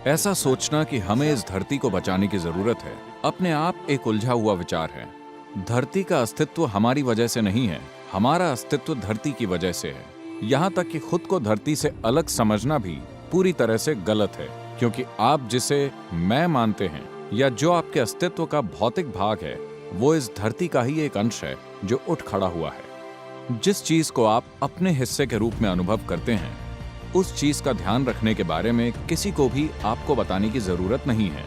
ऐसा सोचना कि हमें इस धरती को बचाने की जरूरत है, अपने आप एक उलझा हुआ विचार है। धरती का अस्तित्व हमारी वजह से नहीं है, हमारा अस्तित्व धरती की वजह से है। यहाँ तक कि खुद को धरती से अलग समझना भी पूरी तरह से गलत है, क्योंकि आप जिसे मैं मानते हैं या जो आपके अस्तित्व का भौतिक भाग है, वो इस धरती का ही एक अंश है जो उठ खड़ा हुआ है। जिस चीज को आप अपने हिस्से के रूप में अनुभव करते हैं, उस चीज का ध्यान रखने के बारे में किसी को भी आपको बताने की जरूरत नहीं है।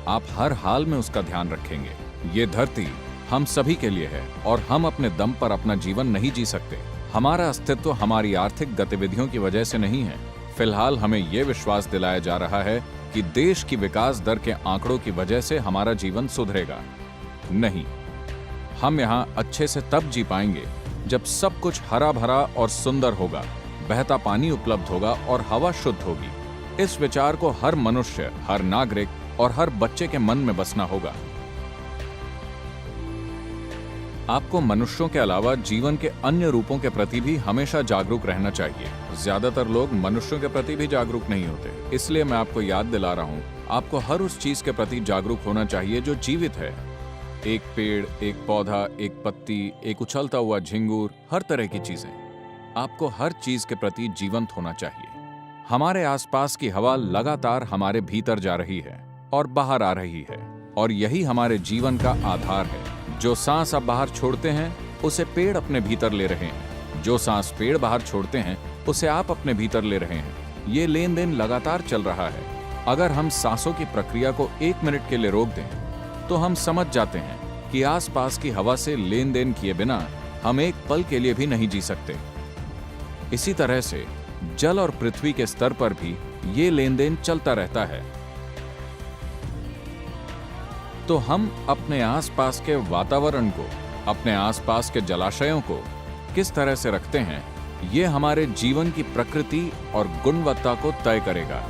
आप हर हाल में उसका ध्यान रखेंगे। ये धरती हम सभी के लिए है और हम अपने दम पर अपना जीवन नहीं जी सकते। हमारा अस्तित्व हमारी आर्थिक गतिविधियों की वजह से नहीं है। फिलहाल हमें यह विश्वास दिलाया जा रहा है कि देश की विकास दर के आंकड़ों की वजह से हमारा जीवन सुधरेगा। नहीं, हम यहाँ अच्छे से तब जी पाएंगे जब सब कुछ हरा भरा और सुंदर होगा, बहता पानी उपलब्ध होगा और हवा शुद्ध होगी। इस विचार को हर मनुष्य, हर नागरिक और हर बच्चे के मन में बसना होगा। आपको मनुष्यों के अलावा जीवन के अन्य रूपों के प्रति भी हमेशा जागरूक रहना चाहिए। ज्यादातर लोग मनुष्यों के प्रति भी जागरूक नहीं होते, इसलिए मैं आपको याद दिला रहा हूँ, आपको हर उस चीज के प्रति जागरूक होना चाहिए जो जीवित है। एक पेड़, एक पौधा, एक पत्ती, एक उछलता हुआ झिंगुर, हर तरह की चीजें। आपको हर चीज के प्रति जीवंत होना चाहिए। हमारे आसपास की हवा लगातार हमारे भीतर जा रही है और बाहर आ रही है, और यही हमारे जीवन का आधार है। जो सांस आप बाहर छोड़ते हैं, उसे पेड़ अपने भीतर ले रहे हैं। जो सांस पेड़ बाहर छोड़ते हैं, उसे आप अपने भीतर ले रहे हैं। ये लेन देन लगातार चल रहा है। अगर हम सांसों की प्रक्रिया को 1 मिनट के लिए रोक दें, तो हम समझ जाते हैं कि आसपास की हवा से लेन देन किए बिना हम एक पल के लिए भी नहीं जी सकते। इसी तरह से जल और पृथ्वी के स्तर पर भी ये लेन देन चलता रहता है। तो हम अपने आसपास के वातावरण को, अपने आसपास के जलाशयों को किस तरह से रखते हैं, ये हमारे जीवन की प्रकृति और गुणवत्ता को तय करेगा।